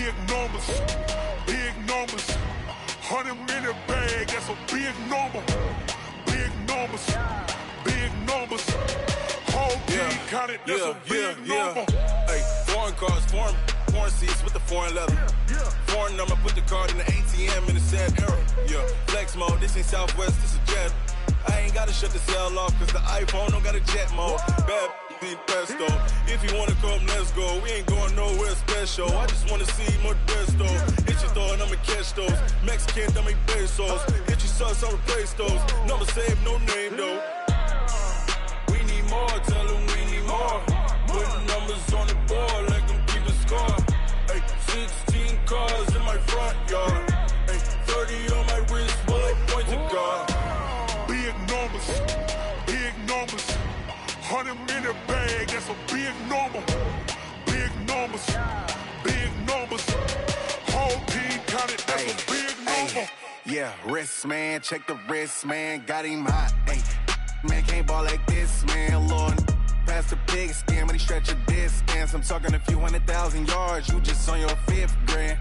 Big numbers, big numbers. 100 in the bag, that's a big number. Big numbers, big numbers. Whole team counted, that's a big number. Hey, foreign cars, foreign seats with the foreign leather. Foreign number, put the card in the ATM in the sad era. Yeah, flex mode, this ain't Southwest, this a jet. I ain't gotta shut the cell off, cause the iPhone don't got a jet mode. Bad ain't pesto. If you wanna come, let's go. We ain't going nowhere special. I just wanna see more pesto. Hit your throw and I'ma catch those. Mexican, dumb me pesos. Hit your sauce, I'll replace those. Number save, no name though. We need more, tell them we need more. Putting numbers on the board like I'm keeping score. Ay, 16 cars in my front yard. Ay, 30 on my wrist, bullet point to God. Big numbers, big numbers. 100 in the bag, that's a big number. Big numbers, big numbers. Whole team counted, that's a big number. Yeah, wrist man, check the wrist man, got him hot. Ay, man can't ball like this, man. Lord, past the big skin, but he stretch a distance. I'm talking a few 100,000 yards, you just on your 5th grand.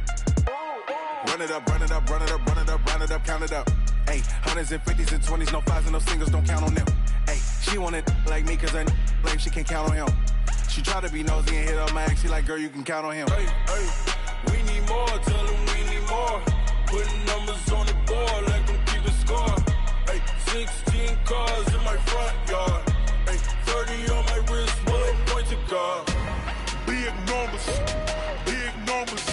Run it up, run it up, run it up, run it up, run it up, count it up. Ay, 100s and 50s and 20s, no 5s and no singles, don't count on them. Ay, she want it like me, cause her like she can't count on him. She try to be nosy and hit up my ex, she like, girl, you can count on him. Hey, hey, we need more, tell them we need more. Putting numbers on the board like I'm keeping score. Ay, 16 cars in my front yard. Ay, 30 on my wrist, bullet point to God. Big numbers, big numbers.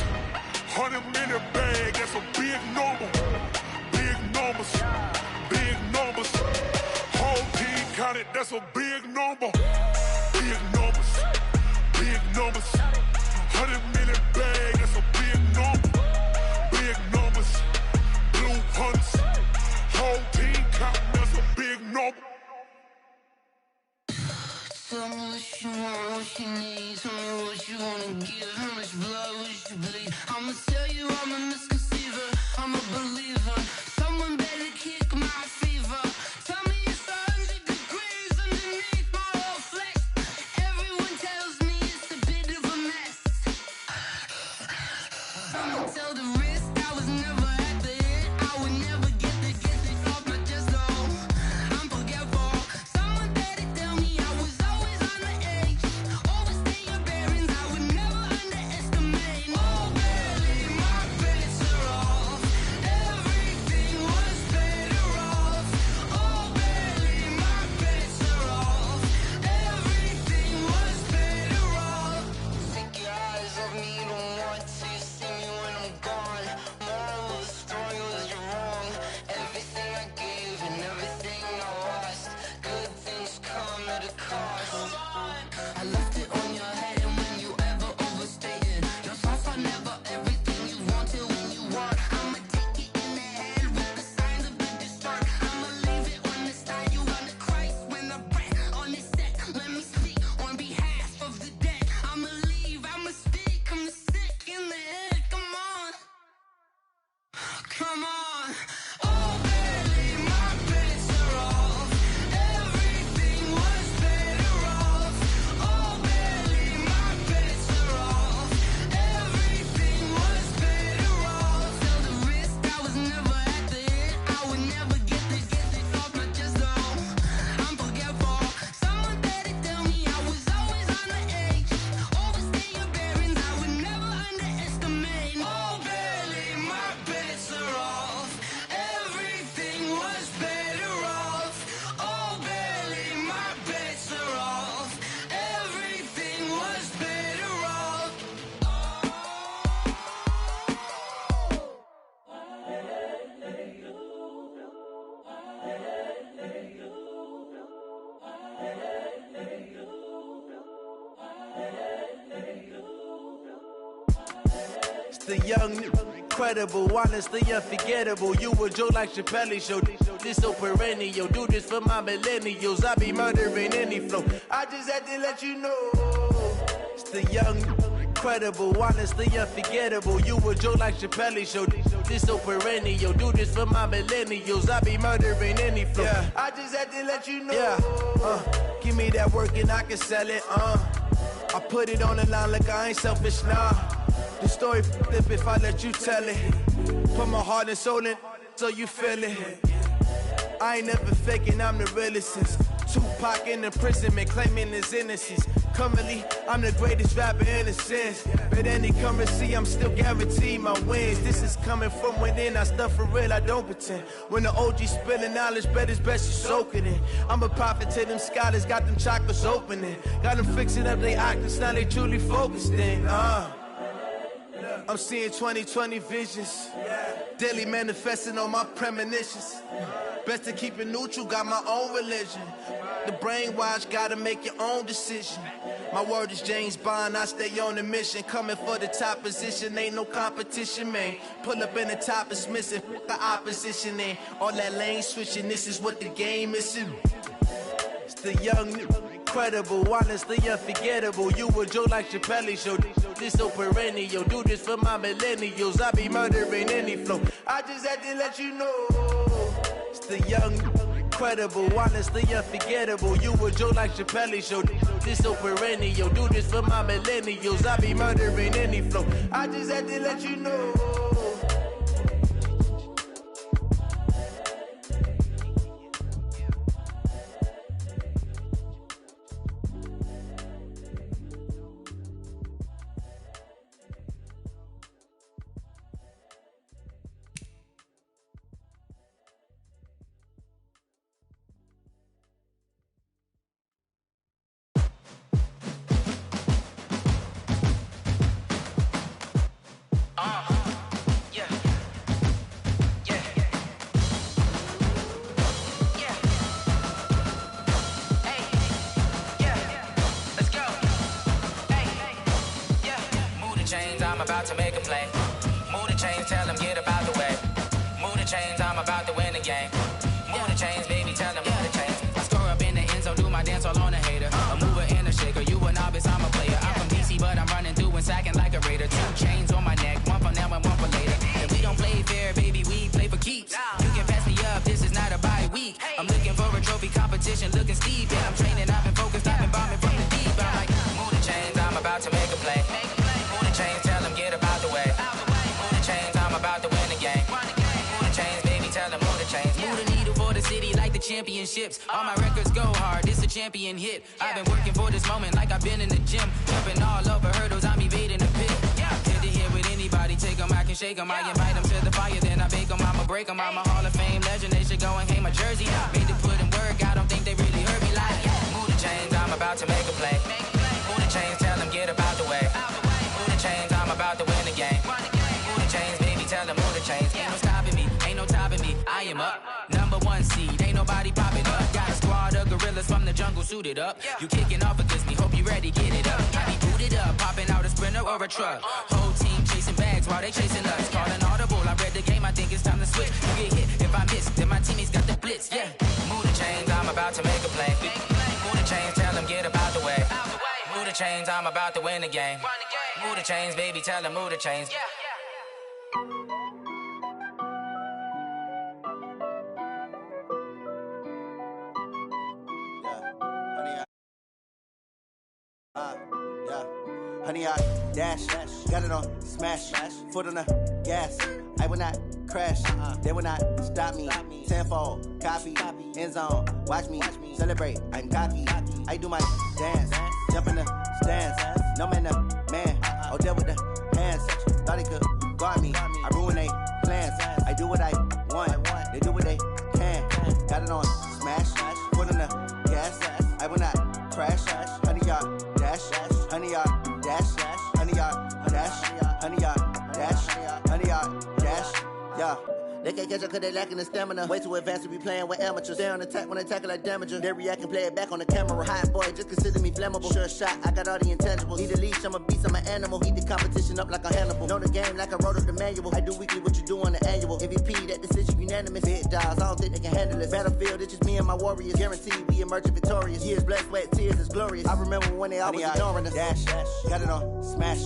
100 in the bag, that's a big number. Big numbers, big numbers. Whole team counted, that's a big number. Big numbers, big numbers. 100 in the bag, that's a big number. Big numbers, blue hunts. Whole team counting, that's a big number. Tell me what you want, what you need. Tell me what you wanna give. How much blood would you bleed? I'ma tell you I'm a misconceiver. I'm a believer. Someone better kick my fever. Tell me it's 100 degrees underneath my whole flesh. Everyone tells me it's a bit of a mess. I'ma tell the risk I was never at the hit. I would never get this off my chest though. I'm forgetful. Someone better tell me I was always on the edge. Overstay your bearings, I would never underestimate. Oh, barely my bets are off. Everything was better off. Oh, barely my bets are off. Everything was better off. Take your eyes off me, don't want to see me when I'm gone. Moral of the story was you're wrong. Everything I gave and everything I lost. Good things come at a cost. I left it on your head, and when you ever overstay it, your thoughts are never everything you wanted when you want. I'ma take it in the head with the signs of the distort. I'ma leave it on the side. You on the Christ when I pray on this set. Let me speak on behalf of the dead. I'ma leave, I'ma speak. I'm sick in the head. Come on, come on. Oh, barely my bets are off. Everything was better off. Oh, barely my bets are off. Everything was better off. Tell the risk I was never at the hit. I would never get this off my chest though. I'm forgetful. Someone better tell me I was always on the edge. Overstay your bearings, I would never underestimate. Oh, barely my bets are off. Everything was better off. Oh, barely my bets are off. Everything was better off. It's the young, incredible, honestly unforgettable. You a joke like Chappelle show. This so perennial. Do this for my millennials. I be murdering any flow. I just had to let you know. It's the young, incredible, honestly unforgettable. You a joke like Chappelle show. This so perennial. Do this for my millennials. I be murdering any flow. Yeah. I just had to let you know. Yeah. Give me that work and I can sell it. I put it on the line like I ain't selfish, nah. The story flip if I let you tell it. Put my heart and soul in so you feel it. I ain't never faking, I'm the realest since Tupac in imprisonment, claiming his innocence. Currently, I'm the greatest rapper in a sense. But any currency, I'm still guaranteed my wins. This is coming from within, I stuff for real, I don't pretend. When the OG spilling knowledge, bet it's best you soak it in. I'm a prophet to them scholars, got them chakras opening. Got them fixing up their octaves, now they truly focused in. I'm seeing 2020 visions. Daily manifesting on my premonitions. Best to keep it neutral, got my own religion. The brainwash, gotta make your own decision. My word is James Bond, I stay on the mission. Coming for the top position, ain't no competition, man. Pull up in the top is missing, the opposition in. All that lane switching, this is what the game is. It's the young, incredible, honestly unforgettable. You a joke like Chappelle show. This so perennial, do this for my millennials. I be murdering any flow. I just had to let you know. It's the young, incredible, honestly unforgettable. You a joke like Chappelle show. This so perennial, do this for my millennials. I be murdering any flow. I just had to let you know. I'm about to make a play. Move the chains, tell them get up out the way. Move the chains, I'm about to win the game. Move the chains, baby, tell them move the chains. I score up in the end zone, do my dance all on a hater. A mover and a shaker, you a novice, I'm a player. I'm from DC, but I'm running through and sacking like a raider. 2 chains on my neck, one for now and one for later. And we don't play fair, baby, we play for keeps. You can pass me up, this is not a bye week. I'm looking for a trophy competition, looking steep. And I'm training, I've been focused, I've been bombing from the deep. I'm like, move the chains, I'm about to make a play. Move the chains, tell them get up out the way. Move the chains, I'm about to win the game. Move the chains, baby, tell them move the chains. Move the needle for the city like the championships. All my records go hard, this a champion hit. I've been working for this moment like I've been in the gym. Jumping all over hurdles, I'm evading the pit. Hit to hit with anybody, take them, I can shake them. I invite them to the fire, then I bake them, I'ma break them. I'm a Hall of Fame legend, they should go and hang my jersey. Made to put in work, I don't think they really heard me like. Move the chains, I'm about to make a play. Move the chains, tell them get up out the way. Move the chains, I'm about to win the game. Move the chains, baby, tell them move the chains. Ain't no stopping me, ain't no topping me. I am up, #1 seed, ain't nobody popping up. Got a squad of gorillas from the jungle suited up. You kicking off against me, hope you ready, get it up. I be booted up, popping out a Sprinter or a truck. Whole team chasing bags while they chasing us. Calling audible, I read the game, I think it's time to switch. You get hit, if I miss, then my teammates got the blitz, yeah. Move the chains, I'm about to make a play. Move the chains, tell them get up out the way. Move the chains, I'm about to win the game. Move the chains, baby, tell them move the chains. Honey, I dash, got it on smash, foot on the gas. I will not crash, they will not stop me. Tenfold, copy, end zone, watch me celebrate. I'm cocky, I do my dance, jump in the stands. No man, the man, oh, deal with the hands. Thought he could guard me, I ruin they plans. I do what I want, they do what they can. Got it on smash, foot on the gas. I will not crash, honey, y'all dash, honey, y'all dash, honey, y'all dash, honey, y'all dash, honey, y'all dash, yeah. They can't catch up cause they lacking the stamina. Way too advanced to be playing with amateurs. Stay on attack when they tackle like damager. They react and play it back on the camera. Hot boy, just consider me flammable. Sure shot, I got all the intangibles. Need a leash, I'm a beast, I'm an animal. Heat the competition up like a Hannibal. Know the game like I wrote up the manual. I do weekly what you do on the annual. MVP, that decision unanimous. Big dogs, I don't think they can handle it. Battlefield, it's just me and my warriors. Guaranteed we emerging victorious. Years, blood, sweat, tears, it's glorious. I remember when they always ignoring us. Dash, got it on smash,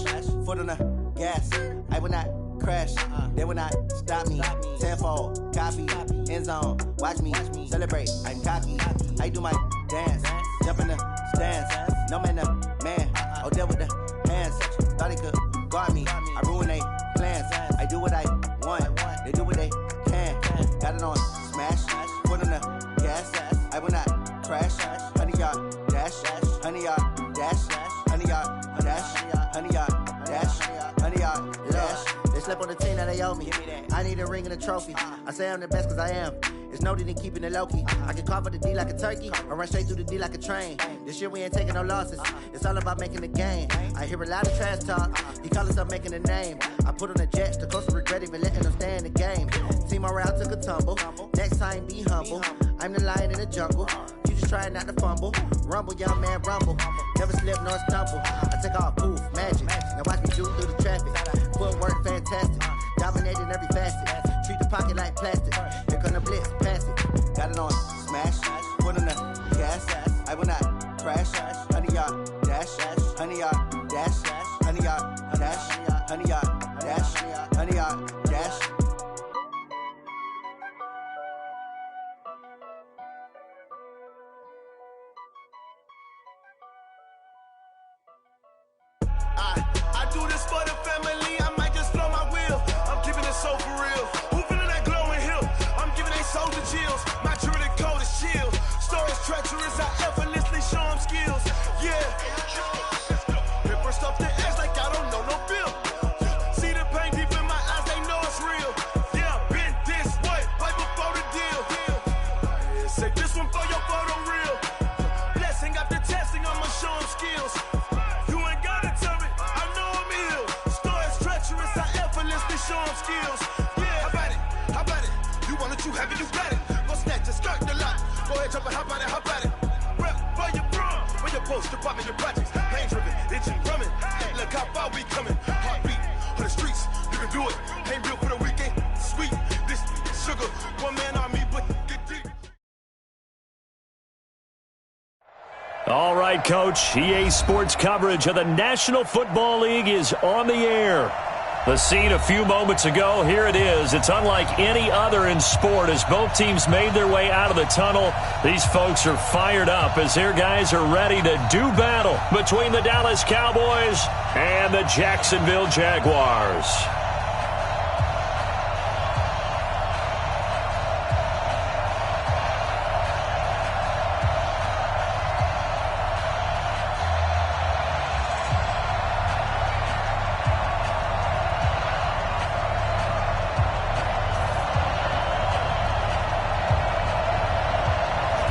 foot on the gas. I will not crash, they will not stop me. Tenfold, copy, end zone, watch me celebrate. I'm cocky, I do my dance, jump in the stands. No man, the man, oh, deal with the hands. Thought he could guard me, I I do what I want. They do what they can. Got it on smash. Foot on the gas. I will not crash. 100-yard dash. 100-yard dash. 100-yard dash. 100-yard dash. 100-yard dash. They slept on the team that they owe me. I need a ring and a trophy. I say I'm the best cause I am. It's no need in keeping it low-key. I can carve up the D like a turkey or run straight through the D like a train. This year we ain't taking no losses. It's all about making the game. I hear a lot of trash talk. He call us up making a name. I put on the Jets. The coach will regret even letting them stay in the game. Team morale took a tumble. Next time be humble. I'm the lion in the jungle. You just trying not to fumble. Rumble, young man, rumble. Never slip nor stumble. I take off, poof, magic. Now watch me shoot through the traffic. Footwork fantastic. Dominating every facet. Treat the pocket like plastic. Here come the blitz, pass it. Got it on smash. Foot on the gas. I will not crash. 100-yard dash. 100-yard dash. 100-yard dash. 100-yard dash. 100-yard dash. I do this for the family. I might just blow my wheel. I'm keeping it so for real. Who feeling that glowing hill? I'm giving they soldier chills. My jewelry code is chill. Stories treacherous. I effortlessly show them skills. Yeah. Ripper stuff the edge like I don't know no bill. See the pain deep in my eyes. They know it's real. Yeah, been this way right before the deal. Say this one for your photo reel. Blessing after testing. I'ma show them skills. Show them skills. Yeah, how about it? You want it, you have it, you got it. Go snatch it, skirt the lot. Go ahead, jump it, how about it? Rep for your bro, where your post, department, your projects. Pain driven, itching, drumming. Hey, look how far we coming. Heartbeat on the streets, you can do it. Ain't real for the weekend, sweet. This sugar, one man on me, but get deep. All right, Coach. EA Sports coverage of the National Football League is on the air. The scene a few moments ago, here it is. It's unlike any other in sport as both teams made their way out of the tunnel. These folks are fired up as their guys are ready to do battle between the Dallas Cowboys and the Jacksonville Jaguars.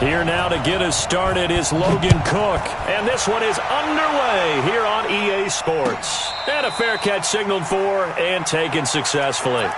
Here now to get us started is Logan Cook. And this one is underway here on EA Sports. And a fair catch signaled for and taken successfully.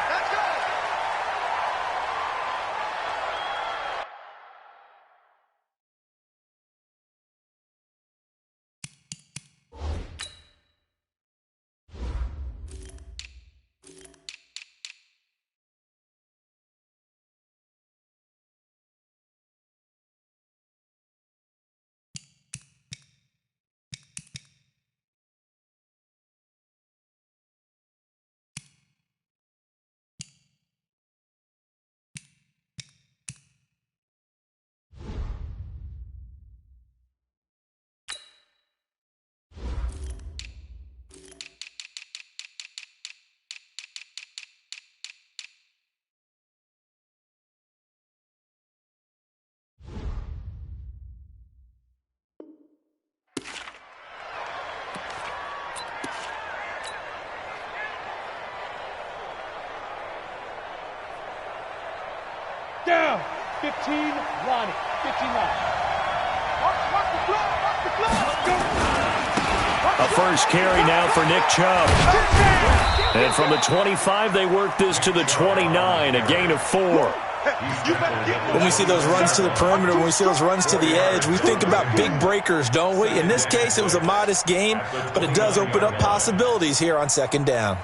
Down. 15, Ronnie. 15 line. Watch the floor. A first carry now for Nick Chubb. And from the 25, they work this to the 29, a gain of 4. When we see those runs to the perimeter, when we see those runs to the edge, we think about big breakers, don't we? In this case, it was a modest gain, but it does open up possibilities here on second down.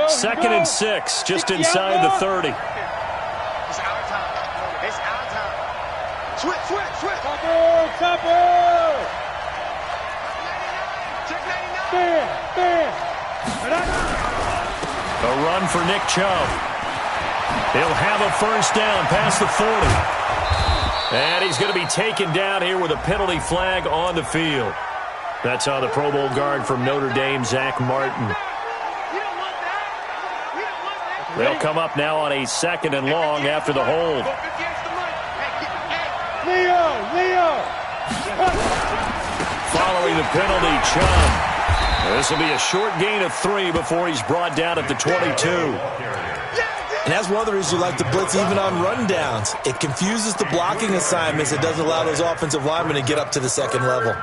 Second and 6, just inside the 30. It's our time. It's our time. Switch. Topper. Check 99. Bam. A run for Nick Chubb. He'll have a first down past the 40. And he's going to be taken down here with a penalty flag on the field. That's on the Pro Bowl guard from Notre Dame, Zach Martin. They'll come up now on a 2nd and long after the hold. Leo! Following the penalty, Chubb. This will be a short gain of 3 before he's brought down at the 22. And that's one of the reasons you like to blitz even on rundowns. It confuses the blocking assignments. It doesn't allow those offensive linemen to get up to the 2nd level.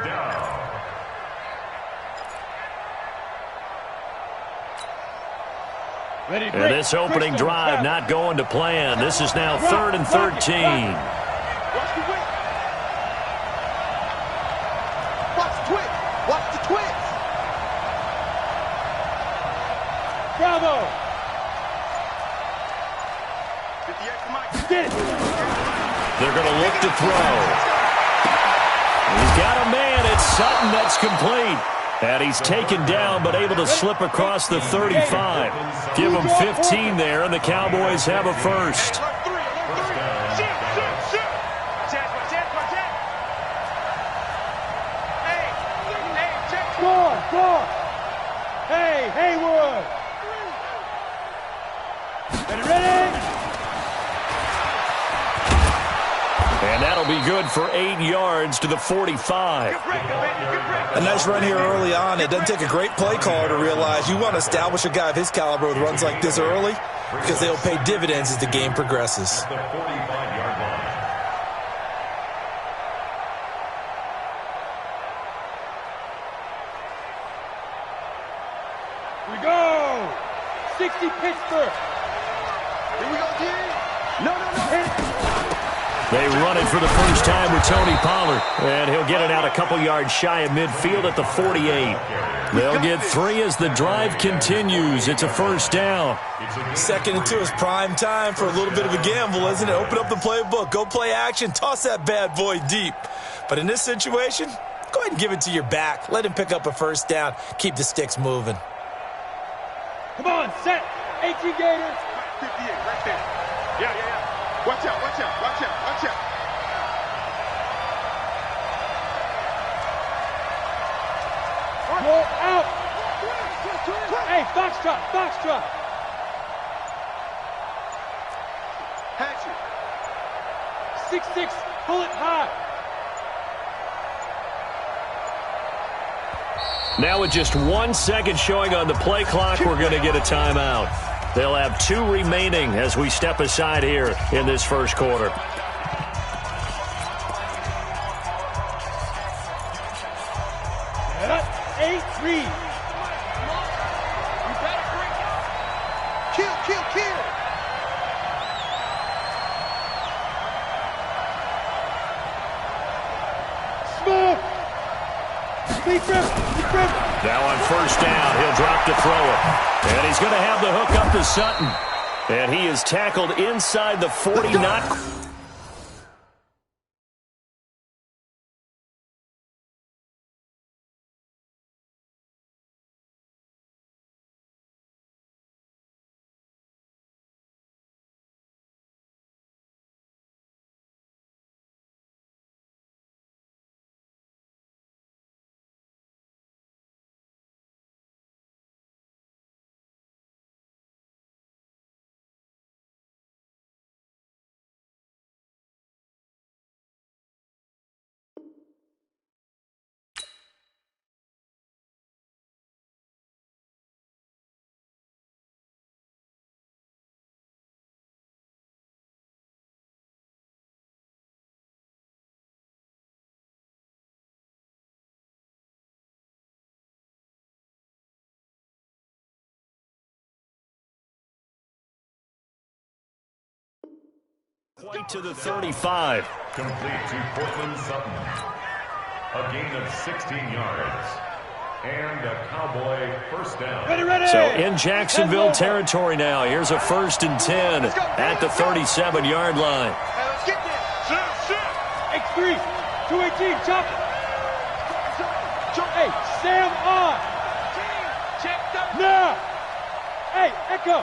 And this opening drive not going to plan. This is now 3rd and 13. Watch the twitch. Bravo. They're going to look to throw. He's got a man. It's Sutton. That's complete. And he's taken down but able to slip across the 35. Give him 15 there, and the Cowboys have a first. Score! Hey, Haywood! Ready? And that'll be good for 8 yards to the 45. A nice run here early on. It doesn't take a great play caller to realize you want to establish a guy of his caliber with runs like this early because they'll pay dividends as the game progresses. We go! 60 Pittsburgh! Here we go, G! No! They run it for the first time with Tony Pollard, and he'll get it out a couple yards shy of midfield at the 48. They'll get 3 as the drive continues. It's a first down. 2nd and 2 is prime time for a little bit of a gamble, isn't it? Open up the playbook, go play action, toss that bad boy deep. But in this situation, go ahead and give it to your back. Let him pick up a first down. Keep the sticks moving. Come on, set! 18 Gators! 58, right there. Yeah. Watch out. Go out! Hey, Foxtrot! Hatchet! 6-6, pull it high! Now with just 1 second showing on the play clock, we're going to get a timeout. They'll have 2 remaining as we step aside here in this first quarter. Get up, 8-3. You better break out. Kill. Smoke. Now on first down, he'll drop to throw it. And he's going to have the hook up to Sutton. And he is tackled inside the 40, not... Quite to the 35. Complete to Portland Sutton. A gain of 16 yards. And a Cowboy first down. Ready. So in Jacksonville territory now. Here's a 1st and 10 at the 37-yard line. Hey, let's get there. X3, 218, chop. Hey, Sam on. Checked up. Now. Hey, Echo.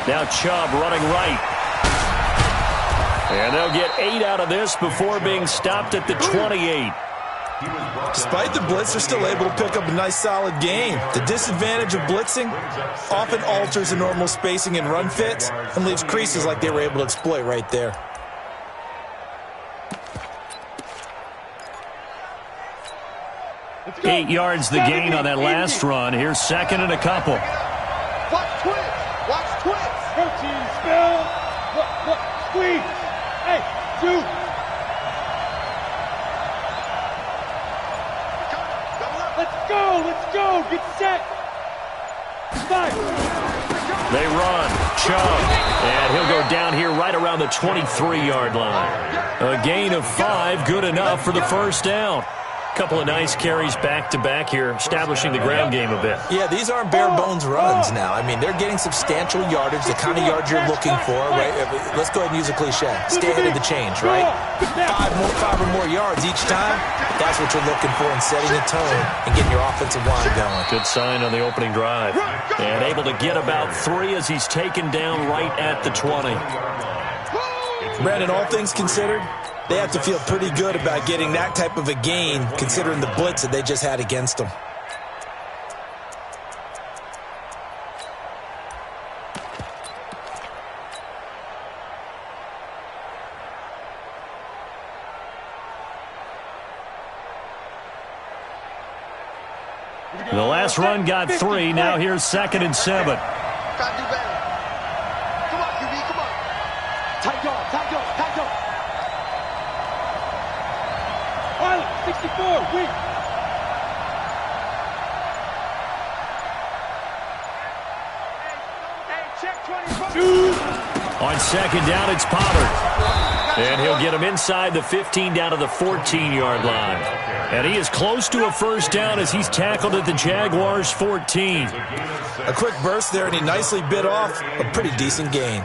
Now Chubb running right. And they'll get 8 out of this before being stopped at the 28. Despite the blitz, they're still able to pick up a nice, solid game. The disadvantage of blitzing often alters the normal spacing and run fits and leaves creases like they were able to exploit right there. Go. 8 yards the gain on that last run. Here's second and a couple. Watch twist. Watch twist. Protein spell. What? Squeeze. Hey, shoot. Let's go. Get set. 5. They run. Chubb. And he'll go down here right around the 23-yard line. A gain of 5, good enough for the first down. Couple of nice carries back-to-back here, establishing the ground game a bit. Yeah, these aren't bare-bones runs now. I mean, they're getting substantial yardage, the kind of yards you're looking for, right? Let's go ahead and use a cliche. Stay ahead of the change, right? 5 or more yards each time. That's what you're looking for in setting a tone and getting your offensive line going. Good sign on the opening drive. And able to get about 3 as he's taken down right at the 20. Brandon, all things considered, they have to feel pretty good about getting that type of a gain, considering the blitz that they just had against them. The last run got 3. Now here's second and 7. Gotta do better. Come on, QB, come on. Tight dog. 64, weak. Hey, check 24. On second down, it's Pollard. And he'll get him inside the 15 down to the 14-yard line. And he is close to a first down as he's tackled at the Jaguars' 14. A quick burst there, and he nicely bit off a pretty decent gain.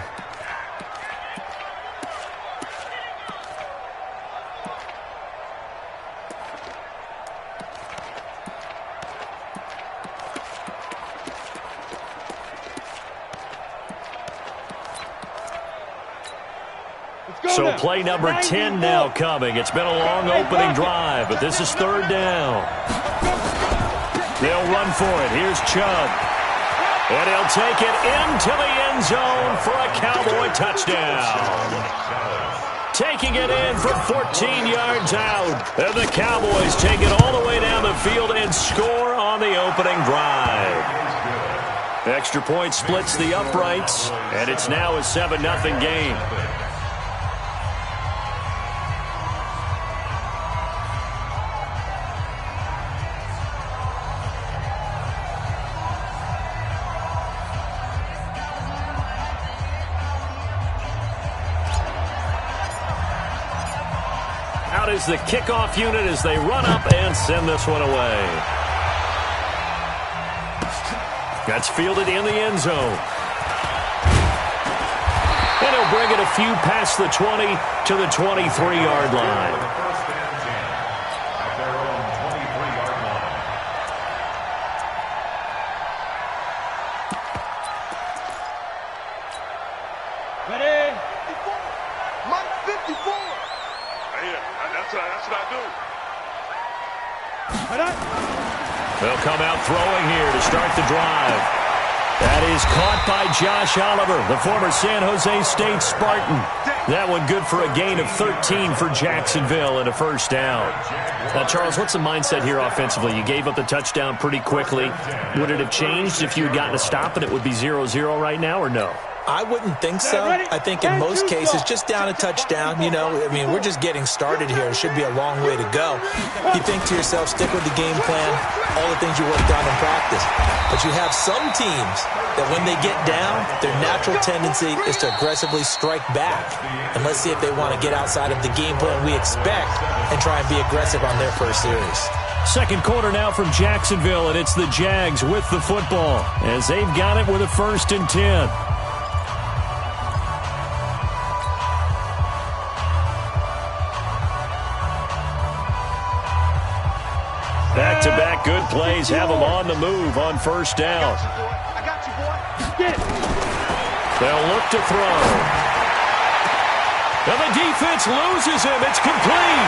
So play number 10 now coming. It's been a long opening drive, but this is third down. They'll run for it. Here's Chubb. And he'll take it into the end zone for a Cowboy touchdown. Taking it in for 14 yards out. And the Cowboys take it all the way down the field and score on the opening drive. Extra point splits the uprights, and it's now a 7-0 game. Out is the kickoff unit as they run up and send this one away. That's fielded in the end zone. And he'll bring it a few past the 20 to the 23-yard line. They'll come out throwing here to start the drive. That is caught by Josh Oliver, the former San Jose State Spartan. That one good for a gain of 13 for Jacksonville and a first down. Now, Charles, what's the mindset here offensively? You gave up the touchdown pretty quickly. Would it have changed if you had gotten a stop and it would be 0-0 right now, or no? I wouldn't think so. I think in most cases, just down a touchdown, you know, I mean, we're just getting started here. It should be a long way to go. You think to yourself, stick with the game plan, all the things you worked on in practice. But you have some teams that when they get down, their natural tendency is to aggressively strike back. And let's see if they want to get outside of the game plan we expect and try and be aggressive on their first series. Second quarter now from Jacksonville, and it's the Jags with the football as they've got it with a 1st and 10. Back-to-back That good plays have them on the move on first down. I got you, boy. Get it. They'll look to throw. And the defense loses him. It's complete.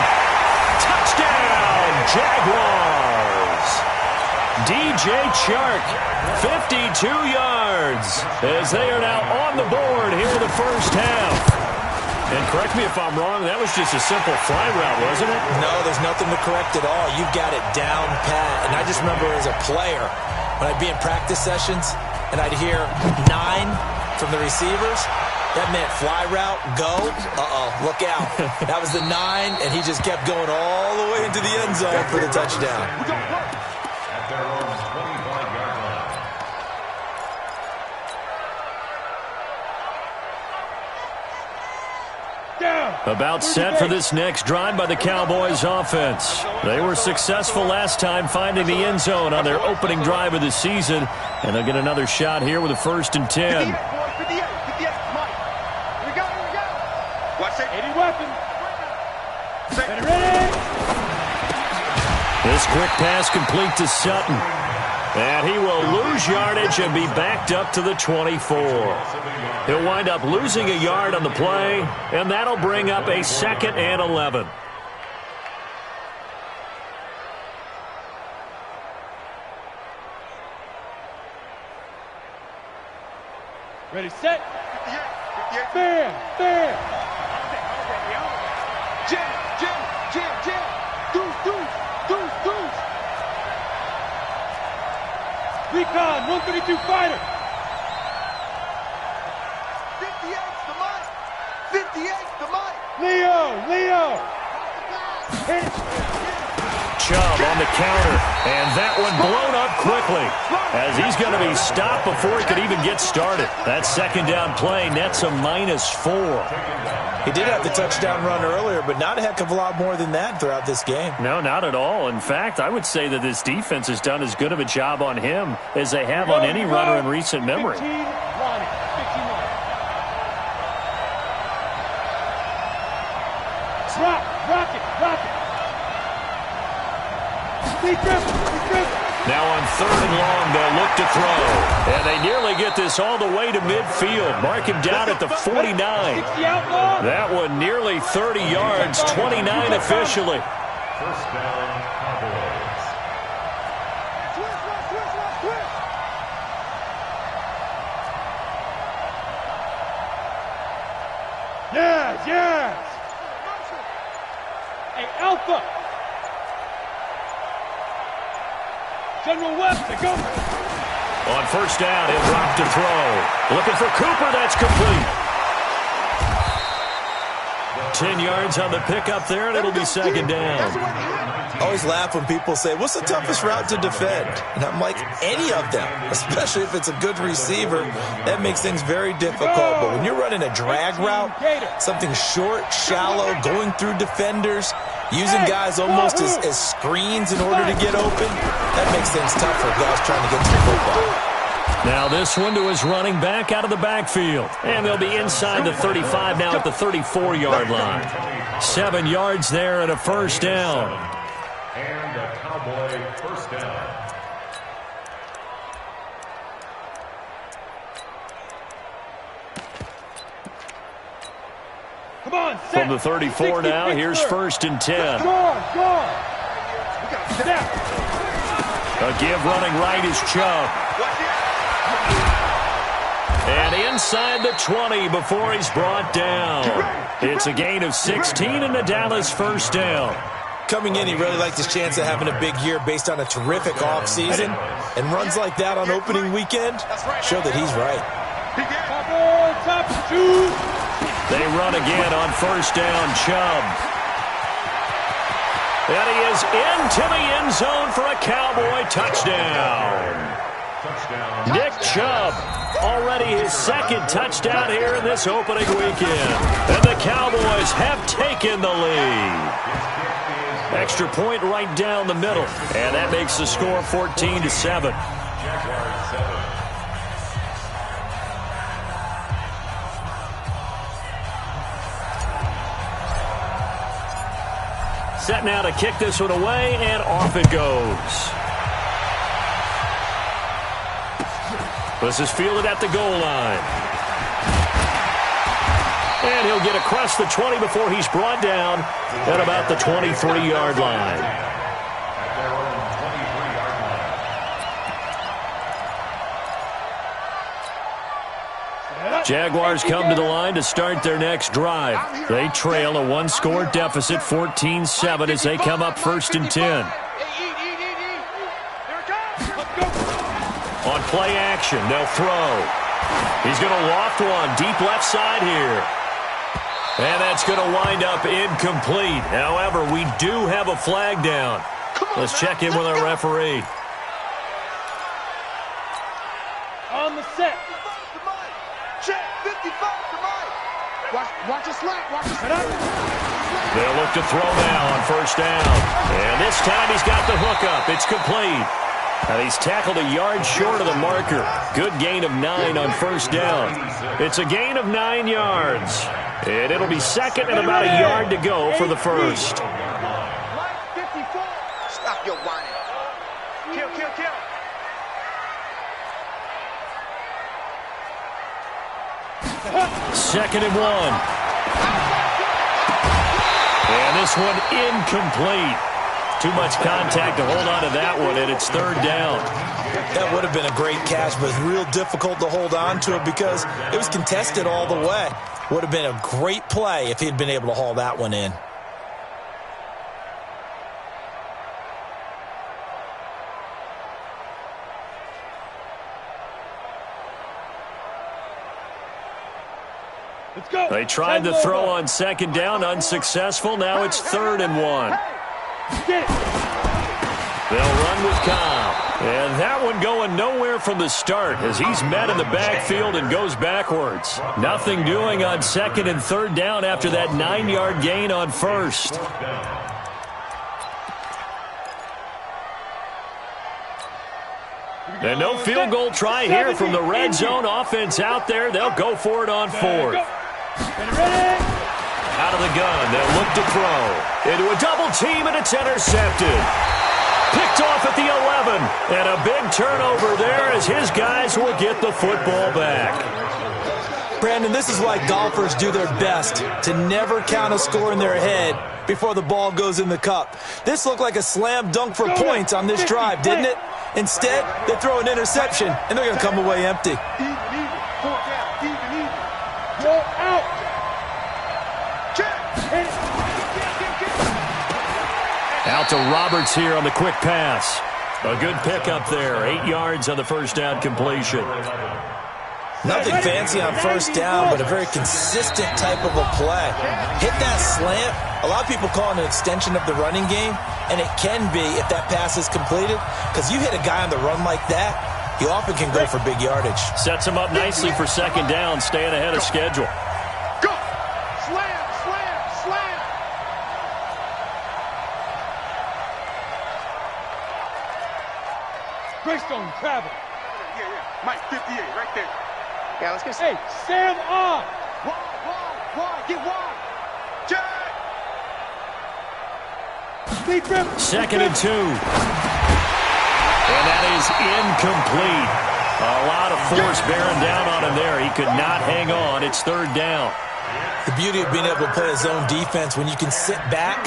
Touchdown, Jaguars. DJ Chark, 52 yards, as they are now on the board here in the first half. And correct me if I'm wrong, that was just a simple fly route, wasn't it? No, there's nothing to correct at all. You've got it down pat. And I just remember as a player, when I'd be in practice sessions and I'd hear 9 from the receivers, that meant fly route, go, look out. That was the 9, and he just kept going all the way into the end zone for the touchdown. At their own 25-yard line. About set for this next drive by the Cowboys offense. They were successful last time finding the end zone on their opening drive of the season, and they'll get another shot here with a 1st and 10. 58, boy, 58, 58, Mike. Here we go, here we go. Watch it. 80 weapons. Ready, ready. This quick pass complete to Sutton. And he will lose yardage and be backed up to the 24. He'll wind up losing a yard on the play, and that'll bring up a 2nd and 11. Ready, set. Bam, bam. Jim. Deuce. Recon, 132 fighter. 58's the Mike. 58's the Mike. Leo. Hit it. Chubb on the counter, and that one blown up quickly as he's going to be stopped before he could even get started. That 2nd down play nets a -4. He did have the touchdown run earlier, but not a heck of a lot more than that throughout this game. No, not at all. In fact, I would say that this defense has done as good of a job on him as they have on any runner in recent memory. 15 line. Rock it. Now on 3rd and long, they'll look to throw. And they nearly get this all the way to midfield. Mark him down at the 49. That one nearly 30 yards, 29 officially. 1st down, Cowboys. Yes. Hey, Alpha. General Webster, go. On 1st down, he'll drop to throw. Looking for Cooper, that's complete. 10 yards on the pickup there, and it'll be 2nd down. I always laugh when people say, what's the toughest route to defend? And I'm like, any of them, especially if it's a good receiver. That makes things very difficult. But when you're running a drag route, something short, shallow, going through defenders, using guys almost as screens in order to get open, that makes things tough for guys trying to get to the football. Now this one to his running back out of the backfield. And they'll be inside the 35 now at the 34-yard line. 7 yards there and a 1st down. And a Cowboy 1st down. Come on, set. From the 34 now, here's 1st and 10. Go. A give running right is Chubb. And inside the 20 before he's brought down. It's a gain of 16 and the Dallas 1st down. Coming in, he really liked his chance of having a big year based on a terrific offseason. And runs like that on opening weekend show that he's right. Top 2. They run again on 1st down, Chubb. And he is into the end zone for a Cowboy touchdown. Nick Chubb, already his 2nd touchdown here in this opening weekend. And the Cowboys have taken the lead. Extra point right down the middle. And that makes the score 14-7. Set now to kick this one away, and off it goes. This is fielded at the goal line. And he'll get across the 20 before he's brought down at about the 23-yard line. Jaguars come to the line to start their next drive. They trail a one-score deficit, 14-7, as they come up 1st and 10. On play action, they'll throw. He's going to loft one deep left side here. And that's going to wind up incomplete. However, we do have a flag down. Let's check in with our referee. On the set. Check 55 to Mike. Watch a slant. Watch a slant. They'll look to throw now on 1st down. And this time he's got the hook up. It's complete. And he's tackled a yard short of the marker. Good gain of 9 on 1st down. It's a gain of 9 yards. And it'll be 2nd and about a yard to go for the 1st. Stop your whining. Kill. 2nd and 1. And this one incomplete. Too much contact to hold on to that one, and it's 3rd down. That would have been a great catch, but it's real difficult to hold on to it because it was contested all the way. Would have been a great play if he'd been able to haul that one in. Let's go. They tried the throw on 2nd down, unsuccessful. Now it's 3rd and 1. They'll run with Kyle. And that one going nowhere from the start as he's met in the backfield and goes backwards. Nothing doing on 2nd and 3rd down after that 9-yard gain on 1st. And no field goal try here from the red zone offense out there. They'll go for it on 4th. Out of the gun, they'll look to throw. Into a double team, and it's intercepted. Picked off at the 11. And a big turnover there as his guys will get the football back. Brandon, this is why golfers do their best to never count a score in their head before the ball goes in the cup. This looked like a slam dunk for points on this drive, didn't it? Instead, they throw an interception, and they're going to come away empty. Go out. Out to Roberts here on the quick pass. A good pickup there. 8 yards on the 1st down completion. Nothing fancy on 1st down, but a very consistent type of a play. Hit that slant. A lot of people call it an extension of the running game, and it can be if that pass is completed, because you hit a guy on the run like that, he often can go for big yardage. Sets him up nicely for 2nd down, staying ahead of schedule. Go! Slam! Greystone travel. Yeah. Mike 58 right there. Yeah, let's get. Hey, Sam on. Wide. Get wide. Jack. 2nd and 2. And that is incomplete. A lot of force bearing down on him there. He could not hang on. It's 3rd down. The beauty of being able to play his own defense, when you can sit back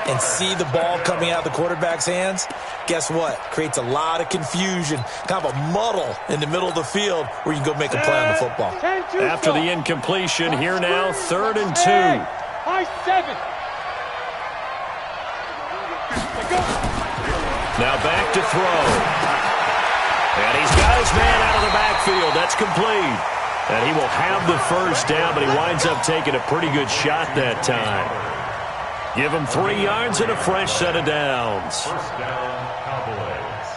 and see the ball coming out of the quarterback's hands, guess what? Creates a lot of confusion, kind of a muddle in the middle of the field where you can go make a play on the football. After the incompletion, here now, 3rd and 2. High 7. Now back to throw. And he's got his man out of the backfield. That's complete. And he will have the 1st down, but he winds up taking a pretty good shot that time. Give him 3 yards and a fresh set of downs. 1st down, Cowboys.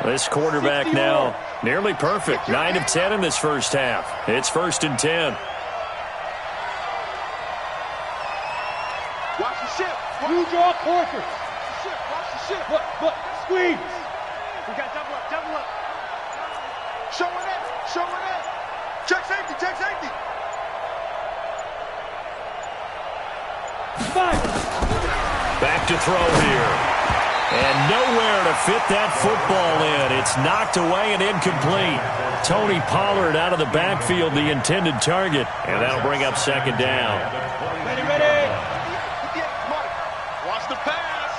This quarterback now nearly perfect. 9 of 10 in this 1st half. It's 1st and 10. Watch the ship. You draw quarters. Watch the ship. Look, squeeze. We got double up. Showing it. Check safety. Fire. Back to throw here. And nowhere to fit that football in. It's knocked away and incomplete. Tony Pollard out of the backfield, the intended target. And that'll bring up second down. Ready, ready. Watch the pass.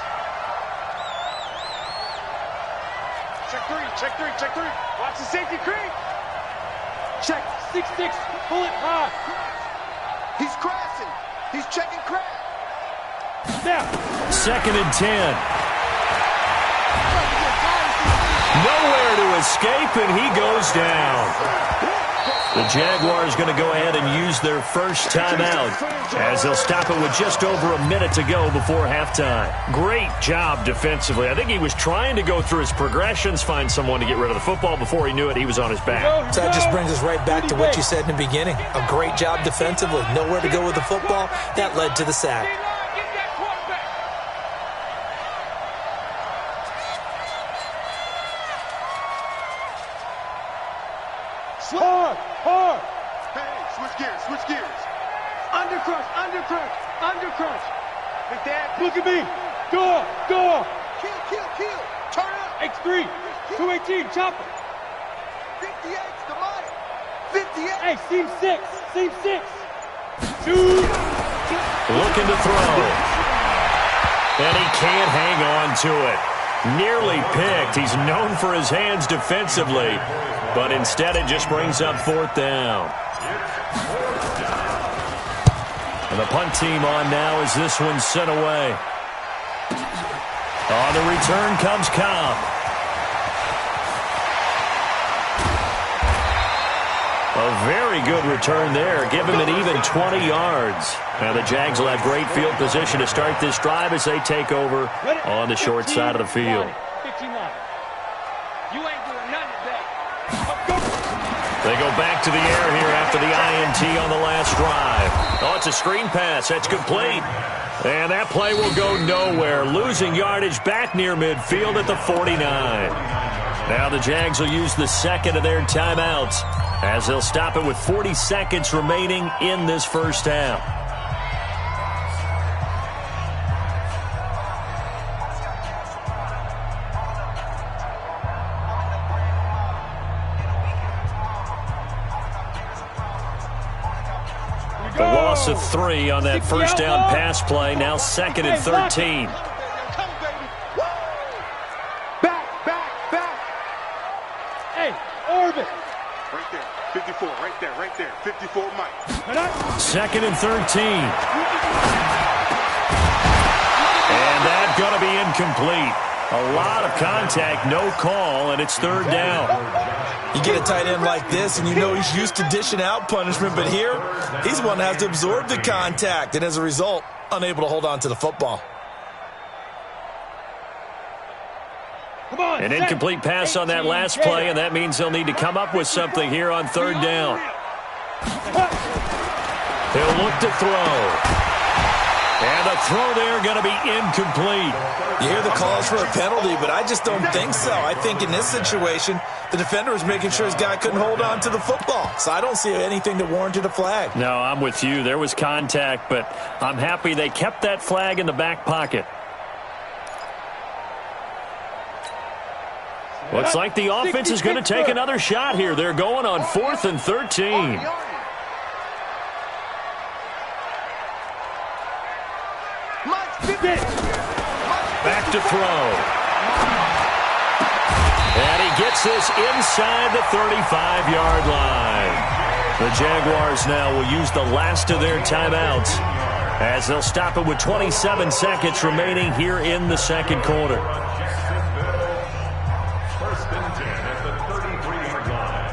Check three, check three, check three. Watch the safety creep. Check 6-6, pull it high. He's crashing. He's checking crash. Now. Second and 10. Nowhere to escape, and he goes down. The Jaguars going to go ahead and use their first timeout as they'll stop it with just over a minute to go before halftime. Great job defensively. I think he was trying to go through his progressions, find someone to get rid of the football. Before he knew it, he was on his back. So that just brings us right back to what you said in the beginning. A great job defensively. Nowhere to go with the football. That led to the sack. Hard. Hey, switch gears. Under crunch. Big Dad, look at me. Go. Kill. Turn up. X3, 218, chopper. 58's the money. 58. Hey, seam six. Shoot. Looking to throw. And he can't hang on to it. Nearly picked. He's known for his hands defensively, but instead it just brings up fourth down. And the punt team on now as this one's sent away. On the return comes Cobb. A very good return there. Give him an even 20 yards. Now the Jags will have great field position to start this drive as they take over on the short side of the field. 59. You ain't doing nothing today. They go back to the air here after the INT on the last drive. Oh, it's a screen pass. That's complete. And that play will go nowhere. Losing yardage back near midfield at the 49. Now the Jags will use the second of their timeouts as they'll stop it with 40 seconds remaining in this first half. The loss of 3 on that first down pass play. Now second and 13. Back. Hey, Orbit. Right there. 54, right there. 54, Mike. Second and 13. And that's going to be incomplete. A lot of contact, no call, and it's third down. You get a tight end like this, and you know he's used to dishing out punishment, but here, he's the one that has to absorb the contact, and as a result, unable to hold on to the football. An incomplete pass on that last play, and that means they'll need to come up with something here on third down. They'll look to throw. And the throw there going to be incomplete. You hear the calls for a penalty, but I just don't think so. I think in this situation, the defender was making sure his guy couldn't hold on to the football. So I don't see anything that warranted a flag. No, I'm with you. There was contact, but I'm happy they kept that flag in the back pocket. Looks like the offense is going to take another shot here. They're going on 4th and 13. Back to throw. And he gets this inside the 35-yard line. The Jaguars now will use the last of their timeouts as they'll stop it with 27 seconds remaining here in the second quarter. First and 10 at the 33-yard line.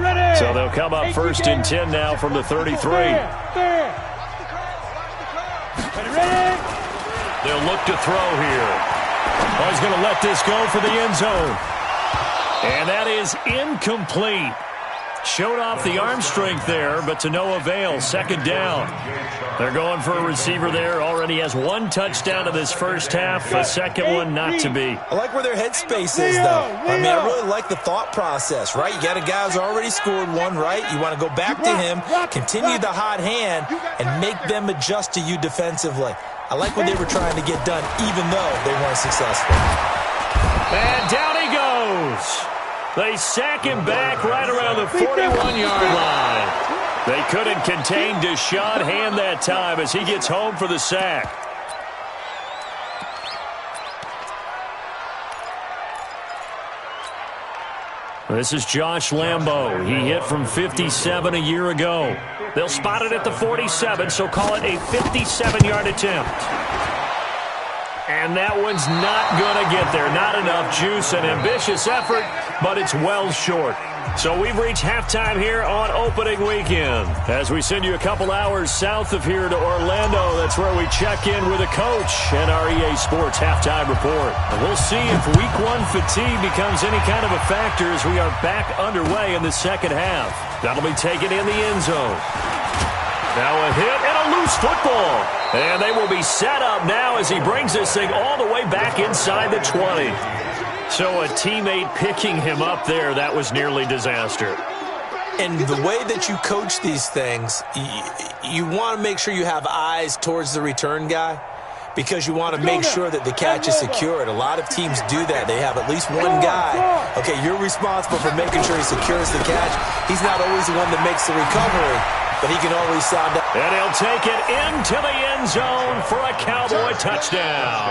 Ready. So they'll come up first and 10 now from the 33. They'll look to throw here. Oh, he's going to let this go for the end zone. And that is incomplete. Showed off the arm strength there, but to no avail. Second down. They're going for a receiver there. Already has 1 touchdown in this first half. A second one not to be. I like where their headspace is, though. I mean, I really like the thought process, right? You got a guy who's already scored 1, right? You want to go back to him, continue the hot hand, and make them adjust to you defensively. I like what they were trying to get done, even though they weren't successful. And down he goes. They sack him back right around the 41-yard line. They couldn't contain Deshaun Hand that time as he gets home for the sack. This is Josh Lambo. He hit from 57 a year ago. They'll spot it at the 47, so call it a 57-yard attempt. And that one's not going to get there. Not enough juice, an ambitious effort, but it's well short. So we've reached halftime here on opening weekend. As we send you a couple hours south of here to Orlando, that's where we check in with a coach and our EA Sports halftime report. And we'll see if week one fatigue becomes any kind of a factor as we are back underway in the second half. That'll be taken in the end zone. Now a hit and a loose football. And they will be set up now as he brings this thing all the way back inside the 20. So a teammate picking him up there, that was nearly disaster. And the way that you coach these things, you want to make sure you have eyes towards the return guy because you want to make sure that the catch is secured. A lot of teams do that. They have at least one guy. Okay, you're responsible for making sure he secures the catch. He's not always the one that makes the recovery, but he can always sound up. And he'll take it into the end zone for a Cowboy touchdown.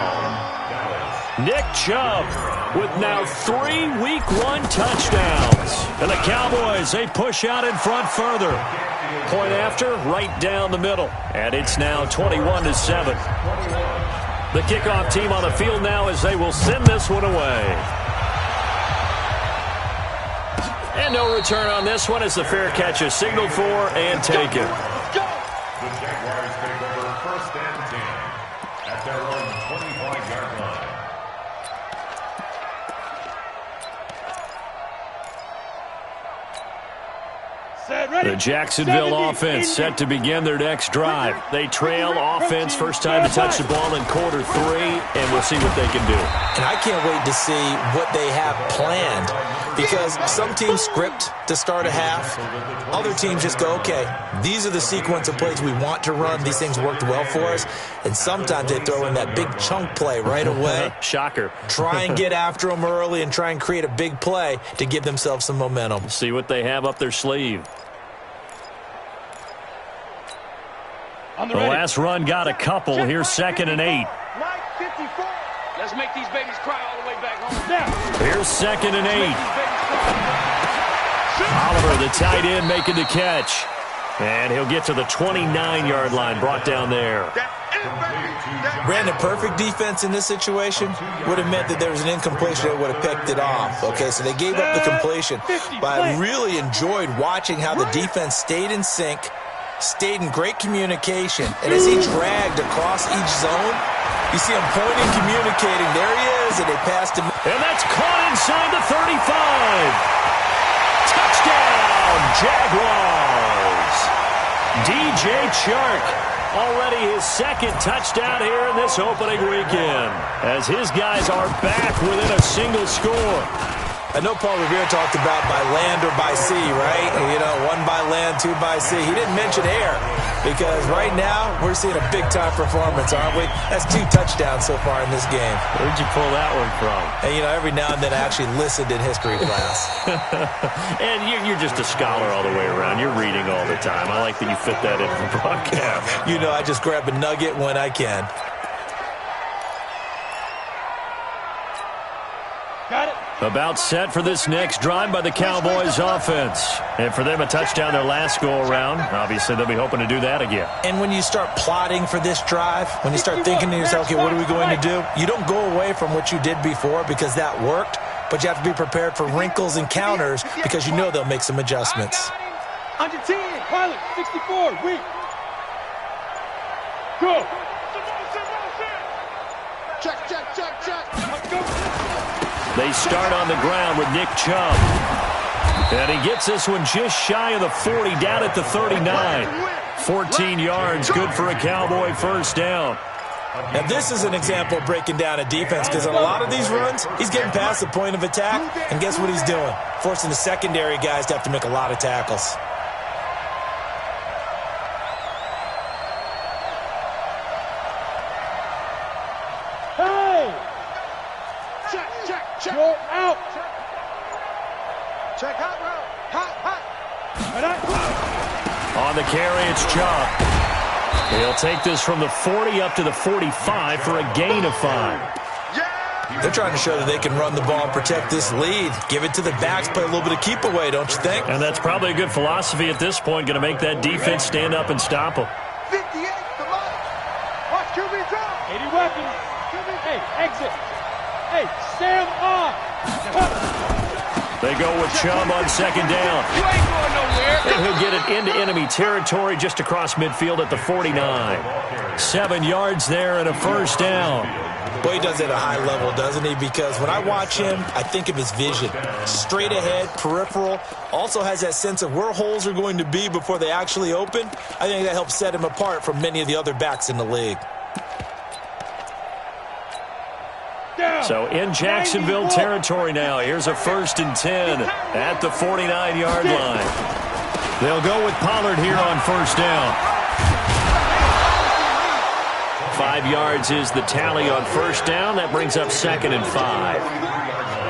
Nick Chubb with now 3 Week 1 touchdowns. And the Cowboys, they push out in front further. Point after, right down the middle. And it's now 21-7. The kickoff team on the field now as they will send this one away. And no return on this one as the fair catch is signaled for and taken. The Jaguars take over 1st and 10 at their own 25-yard line. The Jacksonville offense set to begin their next drive. They trail offense, first time to touch the ball in quarter 3, and we'll see what they can do. And I can't wait to see what they have planned because some teams script to start a half. Other teams just go, okay, these are the sequence of plays we want to run. These things worked well for us. And sometimes they throw in that big chunk play right away. Shocker. Try and get after them early and try and create a big play to give themselves some momentum. See what they have up their sleeve. The last run got a couple. Here's 2nd and 8. Let's make these babies cry all the way back home. Here's 2nd and 8. Oliver, the tight end, making the catch. And he'll get to the 29-yard line, brought down there. Brandon, perfect defense in this situation would have meant that there was an incompletion that would have picked it off. Okay, so they gave up the completion. But I really enjoyed watching how the defense stayed in sync, stayed in great communication. And as he dragged across each zone, you see him pointing, communicating. There he is, and they passed him. And that's caught inside the 35. Touchdown, Jaguars. DJ Chark, already his 2nd touchdown here in this opening weekend, as his guys are back within a single score. I know Paul Revere talked about by land or by sea, right? You know, 1 by land, 2 by sea. He didn't mention air because right now we're seeing a big-time performance, aren't we? That's 2 touchdowns so far in this game. Where'd you pull that one from? And, you know, every now and then I actually listened in history class. And you're just a scholar all the way around. You're reading all the time. I like that you fit that in the broadcast. You know, I just grab a nugget when I can. Got it. About set for this next drive by the Cowboys offense. And for them, a touchdown their last go-around. Obviously, they'll be hoping to do that again. And when you start plotting for this drive, when you start thinking to yourself, okay, what are we going to do? You don't go away from what you did before because that worked, but you have to be prepared for wrinkles and counters because you know they'll make some adjustments. Under 10, pilot, 64, weak. Go. Check. Let's go. They start on the ground with Nick Chubb. And he gets this one just shy of the 40, down at the 39. 14 yards, good for a Cowboy first down. Now, this is an example of breaking down a defense because on a lot of these runs, he's getting past the point of attack, and guess what he's doing? Forcing the secondary guys to have to make a lot of tackles. Check. You're out. Check hot route. Hot. On the carry, it's Chubb. He'll take this from the 40 up to the 45 for a gain of 5. They're trying to show that they can run the ball and protect this lead. Give it to the backs, play a little bit of keep away, don't you think? And that's probably a good philosophy at this point, going to make that defense stand up and stop them. 58, come on. Watch QB drop. 80 weapons. Hey, exit. Hey, Sam on. They go with Chubb on second down. You ain't going nowhere. And he'll get it into enemy territory just across midfield at the 49. 7 yards there and a first down. Boy, he does it at a high level, doesn't he? Because when I watch him, I think of his vision. Straight ahead, peripheral. Also has that sense of where holes are going to be before they actually open. I think that helps set him apart from many of the other backs in the league. So in Jacksonville territory now. Here's a 1st and 10 at the 49-yard line. They'll go with Pollard here on first down. 5 yards is the tally on first down. That brings up 2nd and 5.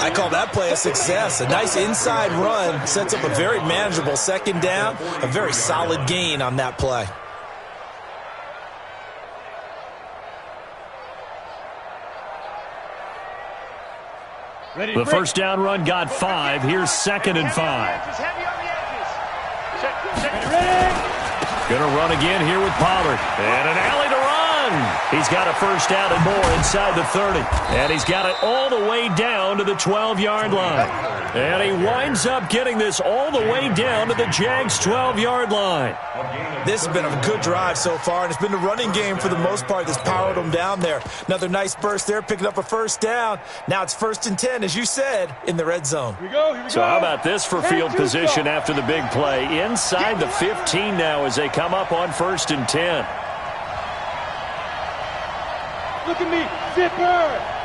I call that play a success. A nice inside run sets up a very manageable second down. A very solid gain on that play. The first down run got 5. Here's 2nd and 5. Going to run again here with Pollard. And an alley to run. He's got a first down and more inside the 30. And he's got it all the way down to the 12-yard line. And he winds up getting this all the way down to the Jags' 12-yard line. This has been a good drive so far, and it's been the running game for the most part that's powered them down there. Another nice burst there, picking up a first down. Now it's 1st and 10, as you said, in the red zone. Here we go. So how about this for field position after the big play? Inside the 15 now as they come up on 1st and 10. Look at me, zipper.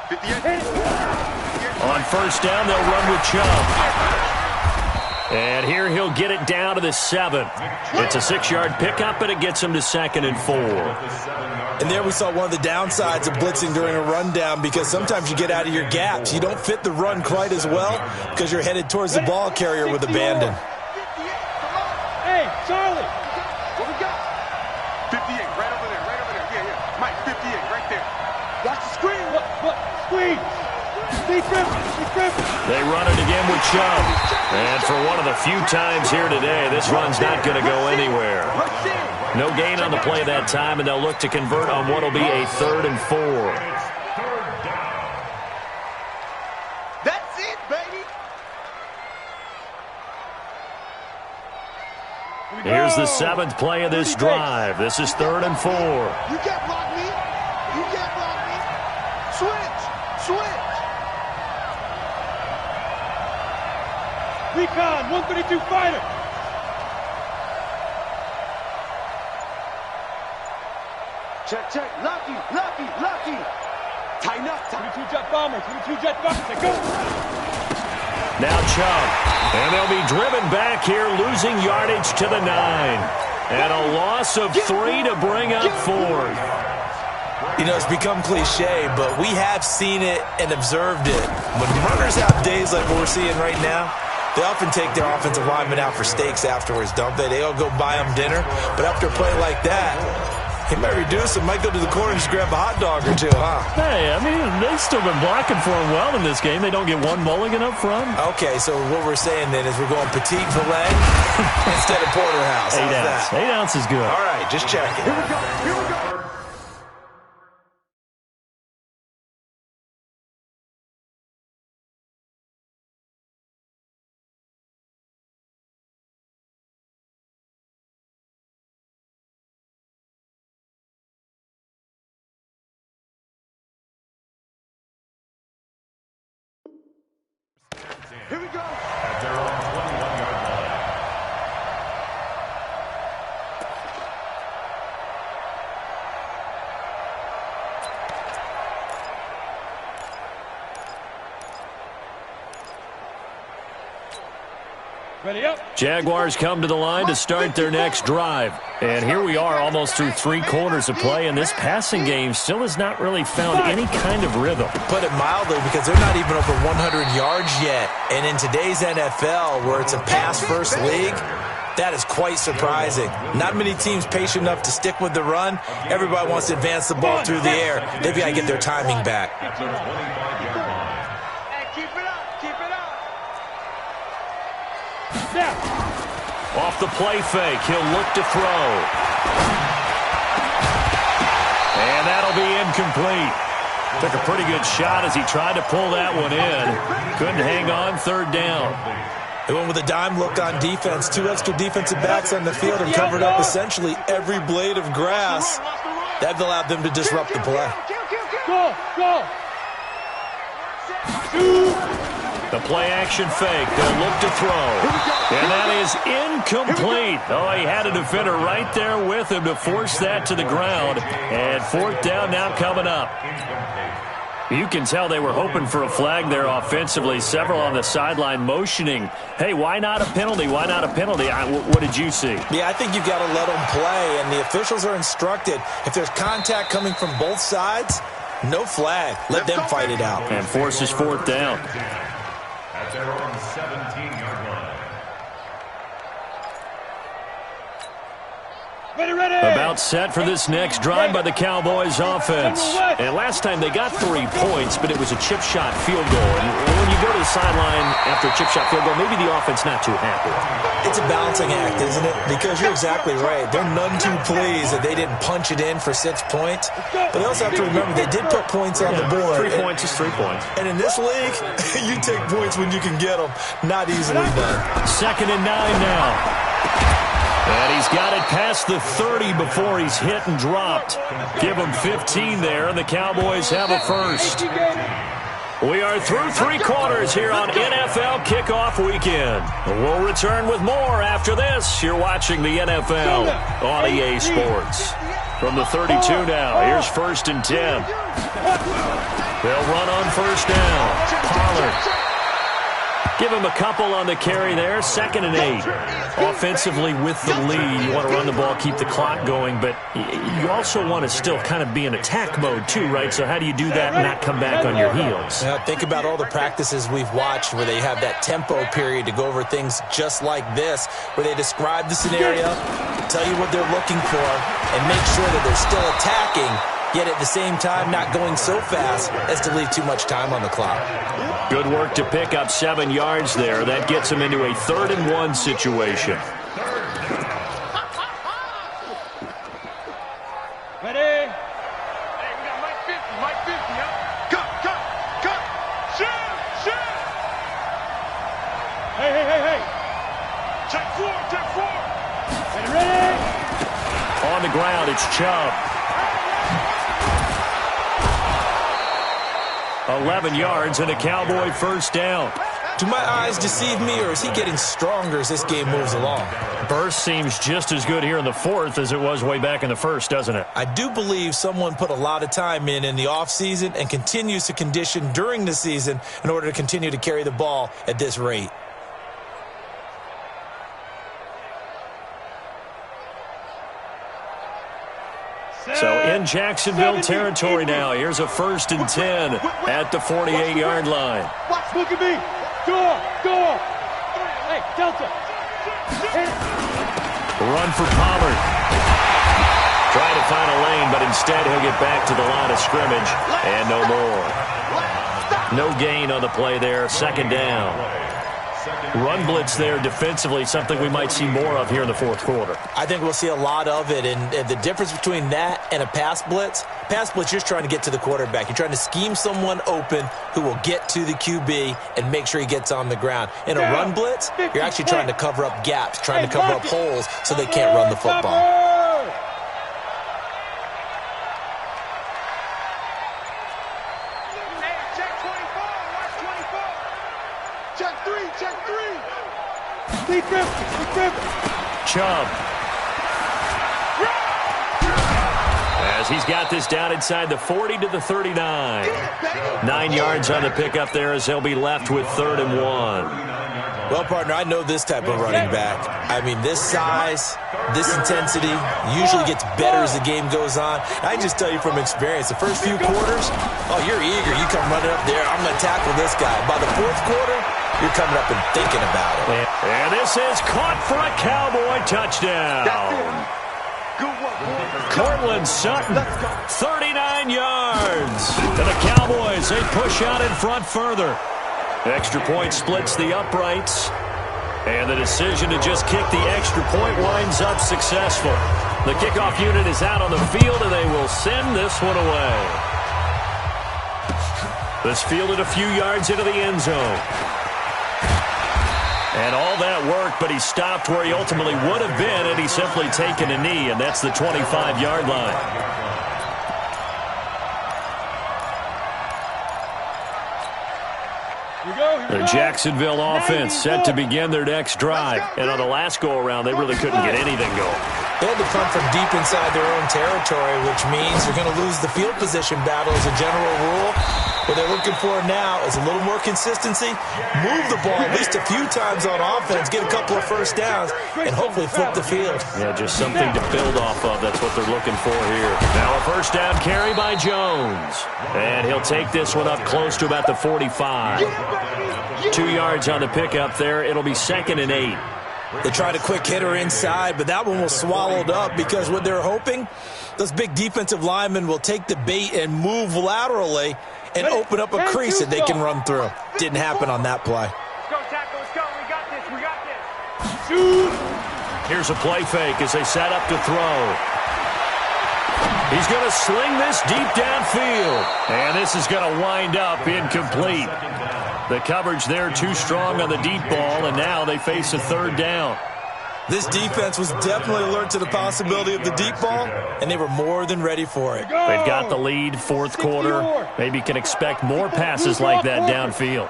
Here we go. On first down, they'll run with Chubb. And here he'll get it down to the 7. It's a 6-yard pickup, but it gets him to 2nd and 4. And there we saw one of the downsides of blitzing during a rundown, because sometimes you get out of your gaps. You don't fit the run quite as well because you're headed towards the ball carrier with abandon. Hey, Charlie. What we got? 58, right over there. Yeah. Mike, 58, right there. Watch the screen. Look, screen. They run it again with Chubb. And for one of the few times here today, this run's not going to go anywhere. No gain on the play that time, and they'll look to convert on what will be a 3rd and 4. That's it, baby. Here's the 7th play of this drive. This is 3rd and 4. You can't block me. Switch. Recon, 132 fighter. Check. Lucky. Tighten up. 22 jet bomber. Go. Now Chubb. And they'll be driven back here, losing yardage to the 9. And a loss of 3 to bring up 4th. You know, it's become cliche, but we have seen it and observed it. When runners have days like what we're seeing right now, they often take their offensive linemen out for steaks afterwards, don't they? They all go buy them dinner. But after a play like that, he might reduce and might go to the corner and just grab a hot dog or two, huh? Hey, I mean, they've still been blocking for him well in this game. They don't get one mulligan up front. Okay, so what we're saying then is we're going petite filet instead of porterhouse. 8 ounce. 8 ounce is good. All right, just checking. Here we go. Here we go. At their own 21-yard line. Jaguars come to the line to start their next drive. And here we are almost through 3 quarters of play, and this passing game still has not really found any kind of rhythm. Put it mildly, because they're not even over 100 yards yet. And in today's NFL, where it's a pass-first league, that is quite surprising. Not many teams patient enough to stick with the run. Everybody wants to advance the ball through the air. They've got to get their timing back. Off the play fake, he'll look to throw. And that'll be incomplete. Took a pretty good shot as he tried to pull that one in. Couldn't hang on, 3rd down. They went with a dime look on defense. 2 extra defensive backs on the field and covered up essentially every blade of grass. That allowed them to disrupt the play. Go! The play action fake. They'll look to throw. And that is incomplete. Oh, he had a defender right there with him to force that to the ground. And 4th down now coming up. You can tell they were hoping for a flag there offensively. Several on the sideline motioning, hey, why not a penalty? Why not a penalty? What did you see? Yeah, I think you've got to let them play. And the officials are instructed, if there's contact coming from both sides, no flag. Let them fight it out. And forces 4th down. At their own 17-yard line. About set for this next drive by the Cowboys offense. And last time they got 3 points, but it was a chip shot field goal. And when you go to the sideline after a chip shot field goal, maybe the offense not too happy. It's a balancing act, isn't it? Because you're exactly right. They're none too pleased that they didn't punch it in for 6 points. But they also have to remember they did put points on the board. 3 points is 3 points. And in this league, you take points when you can get them. Not easily done. 2nd and 9 now. And he's got it past the 30 before he's hit and dropped. Give him 15 there, and the Cowboys have a first. We are through 3 quarters here on NFL Kickoff Weekend. We'll return with more after this. You're watching the NFL on EA Sports. From the 32 now, here's 1st and 10. They'll run on 1st down. Pollard. Give him a couple on the carry there. 2nd and 8. Offensively with the lead, you want to run the ball, keep the clock going, but you also want to still kind of be in attack mode too, right? So how do you do that and not come back on your heels? Now, think about all the practices we've watched where they have that tempo period to go over things just like this, where they describe the scenario, tell you what they're looking for, and make sure that they're still attacking, yet at the same time not going so fast as to leave too much time on the clock. Good work to pick up 7 yards there. That gets him into a 3rd and 1 situation. Ready? Hey, we got Mike 50, yeah? Cut! Shoot! Hey! Check 4! Ready? On the ground, it's Chubb. 11 yards and a Cowboy 1st down. Do my eyes deceive me, or is he getting stronger as this game moves along? Burst seems just as good here in the 4th as it was way back in the 1st, doesn't it? I do believe someone put a lot of time in the offseason and continues to condition during the season in order to continue to carry the ball at this rate. So in Jacksonville territory now. Here's a 1st and 10 at the 48-yard line. Look at me. Go. Hey, Delta. Run for Pollard. Trying to find a lane, but instead he'll get back to the line of scrimmage. And no more. No gain on the play there. 2nd down. Run blitz there defensively, something we might see more of here in the 4th quarter. I think we'll see a lot of it, and the difference between that and a pass blitz, you're just trying to get to the quarterback. You're trying to scheme someone open who will get to the QB and make sure he gets on the ground. In a run blitz, you're actually trying to cover up gaps, trying to cover up holes so they can't run the football. Chubb. As he's got this down inside the 40 to the 39. 9 yards on the pickup there as he'll be left with 3rd and 1. Well, partner, I know this type of running back. I mean, this size, this intensity usually gets better as the game goes on. I can just tell you from experience, the first few quarters, oh, you're eager. You come running up there, I'm going to tackle this guy. By the fourth quarter, you're coming up and thinking about it. And this is caught for a Cowboy touchdown. Cortland Sutton, 39 yards. And the Cowboys, they push out in front further. Extra point splits the uprights. And the decision to just kick the extra point winds up successful. The kickoff unit is out on the field, and they will send this one away. This fielded a few yards into the end zone. And all that worked, but he stopped where he ultimately would have been had he simply taken a knee, and that's the 25-yard line. The Jacksonville offense set to begin their next drive. And on the last go-around, they really couldn't get anything going. They had to come from deep inside their own territory, which means they're going to lose the field position battle as a general rule. What they're looking for now is a little more consistency, move the ball at least a few times on offense, get a couple of first downs, and hopefully flip the field. Yeah, just something to build off of. That's what they're looking for here. Now a first down carry by Jones. And he'll take this one up close to about the 45. 2 yards on the pickup there. It'll be 2nd and 8. They tried a quick hitter inside, but that one was swallowed up because what they're hoping, those big defensive linemen will take the bait and move laterally and open up a crease that they can run through. Didn't happen on that play. Let's go, tackle. Let's go. We got this. We got this. Shoot. Here's a play fake as they set up to throw. He's going to sling this deep downfield. And this is going to wind up incomplete. The coverage there too strong on the deep ball, and now they face a third down. This defense was definitely alert to the possibility of the deep ball, and they were more than ready for it. They've got the lead, fourth quarter. Maybe can expect more passes like that downfield.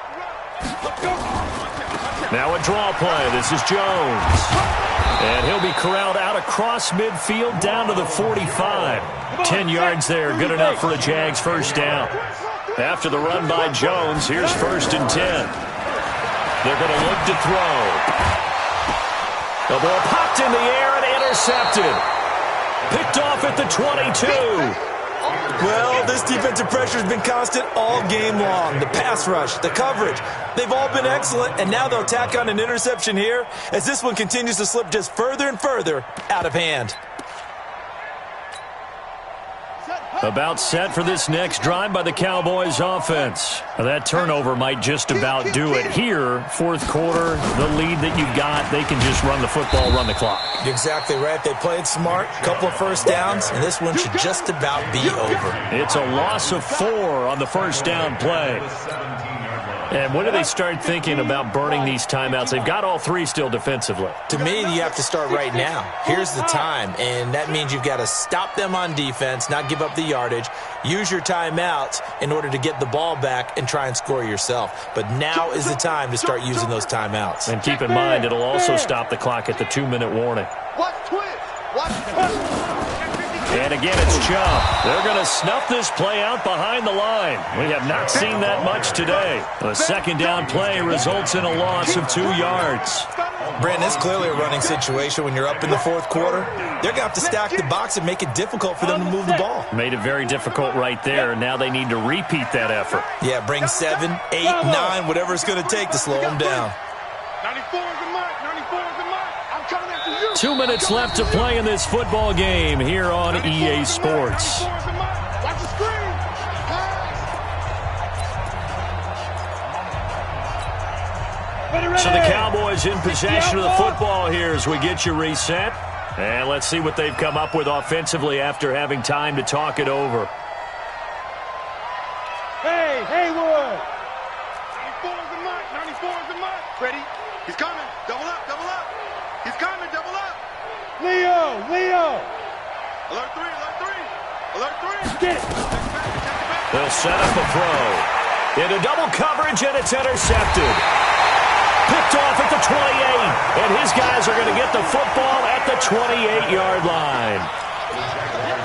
Now a draw play. This is Jones. And he'll be corralled out across midfield down to the 45. 10 yards there, good enough for a Jags first down. After the run by Jones, here's 1st and 10. They're going to look to throw. The ball popped in the air and intercepted. Picked off at the 22. Well, this defensive pressure has been constant all game long. The pass rush, the coverage, they've all been excellent, and now they'll tack on an interception here as this one continues to slip just further and further out of hand. About set for this next drive by the Cowboys offense. That turnover might just about do it here. Fourth quarter, the lead that you've got, they can just run the football, run the clock. You're exactly right. They played smart, couple of first downs, and this one should just about be over. It's a loss of 4 on the first down play. And when do they start thinking about burning these timeouts? They've got all 3 still defensively. To me, you have to start right now. Here's the time, and that means you've got to stop them on defense, not give up the yardage, use your timeouts in order to get the ball back and try and score yourself. But now is the time to start using those timeouts. And keep in mind, it'll also stop the clock at the 2-minute warning. Watch twist. Watch twist. And again, it's Chubb. They're going to snuff this play out behind the line. We have not seen that much today. The second down play results in a loss of 2 yards. Brandon, it's clearly a running situation when you're up in the fourth quarter. They're going to have to stack the box and make it difficult for them to move the ball. Made it very difficult right there. Now they need to repeat that effort. Yeah, bring 7, 8, 9, whatever it's going to take to slow them down. 94 is the mark. 94 is the mark. I'm coming after you. 2 minutes left to play in this football game here on EA Sports. Watch the screen. So the Cowboys in possession of the football here as we get you reset. And let's see what they've come up with offensively after having time to talk it over. Hey, Haywood. 94 is the mark. 94 is the mark. Ready? He's coming. Double up. Double up. He's coming. Double up. Leo. Alert 3. Alert 3. Alert 3. Get it. They'll set up a throw. Into double coverage, and it's intercepted. Picked off at the 28, and his guys are going to get the football at the 28-yard line.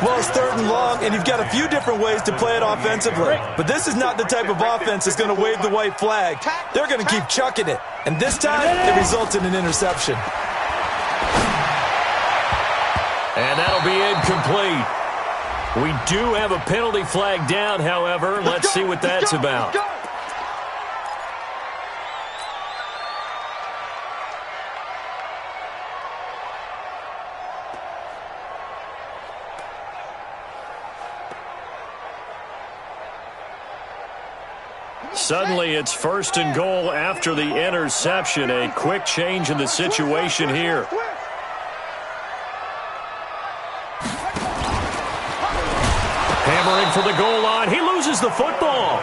Well, it's 3rd and long, and you've got a few different ways to play it offensively. But this is not the type of offense that's going to wave the white flag. They're going to keep chucking it. And this time, it results in an interception. And that'll be incomplete. We do have a penalty flag down, however. Let's see what that's about. Suddenly, it's 1st and goal after the interception. A quick change in the situation here. Hammering for the goal line. He loses the football.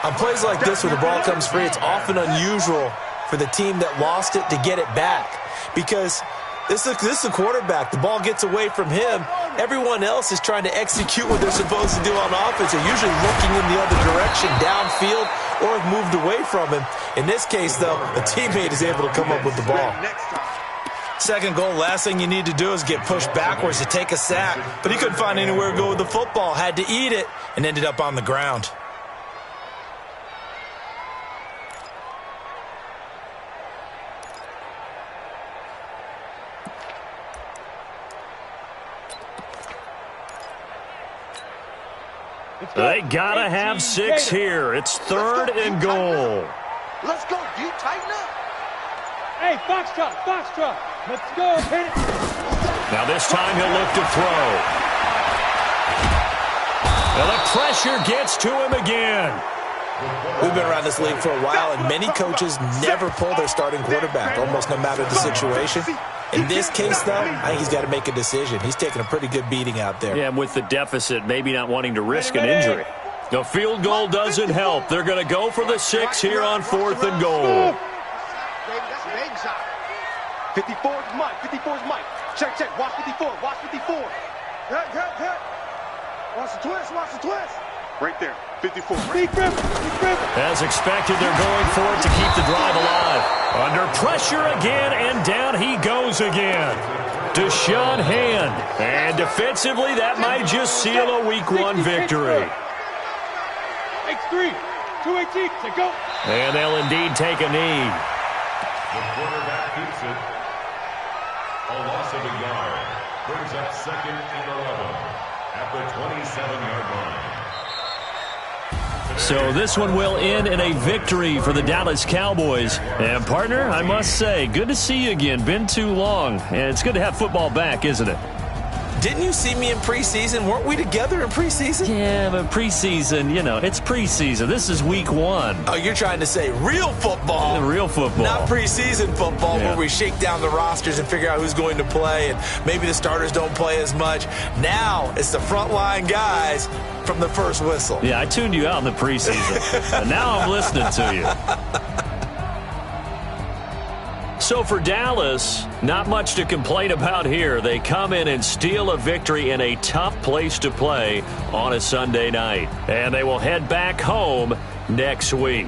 On plays like this where the ball comes free, it's often unusual for the team that lost it to get it back. Because this is a quarterback. The ball gets away from him. Everyone else is trying to execute what they're supposed to do on offense. They're usually looking in the other direction, downfield, or have moved away from him. In this case, though, a teammate is able to come up with the ball. 2nd goal, last thing you need to do is get pushed backwards to take a sack. But he couldn't find anywhere to go with the football, had to eat it, and ended up on the ground. They gotta have 6 here. It's 3rd and goal. Let's go, you tighten up. Hey, Foxtrot. Let's go, hit it. Now this time he'll look to throw. Now the pressure gets to him again. We've been around this league for a while, and many coaches never pull their starting quarterback, almost no matter the situation. In this case, though, I think he's got to make a decision. He's taking a pretty good beating out there. Yeah, with the deficit, maybe not wanting to risk an injury. The field goal doesn't help. They're going to go for the 6 here on 4th and goal. 54's Mike. Check. Watch 54. Watch 54. Hit. Watch the twist. Right there. 54. As expected, they're going for it to keep the drive alive. Under pressure again, and down he goes again. Deshaun Hand. And defensively, that might just seal a Week 1 victory. X3, 218 to go. And they'll indeed take a knee. The quarterback keeps it. A loss of a yard. Brings up 2nd and 11 at the 27-yard line. So this one will end in a victory for the Dallas Cowboys. And, partner, I must say, good to see you again. Been too long. And it's good to have football back, isn't it? Didn't you see me in preseason? Weren't we together in preseason? Yeah, but preseason, it's preseason. This is Week 1. Oh, you're trying to say real football. Real football. Not preseason football where we shake down the rosters and figure out who's going to play, and maybe the starters don't play as much. Now it's the frontline guys from the first whistle. Yeah, I tuned you out in the preseason. And now I'm listening to you. So for Dallas, not much to complain about here. They come in and steal a victory in a tough place to play on a Sunday night. And they will head back home next week.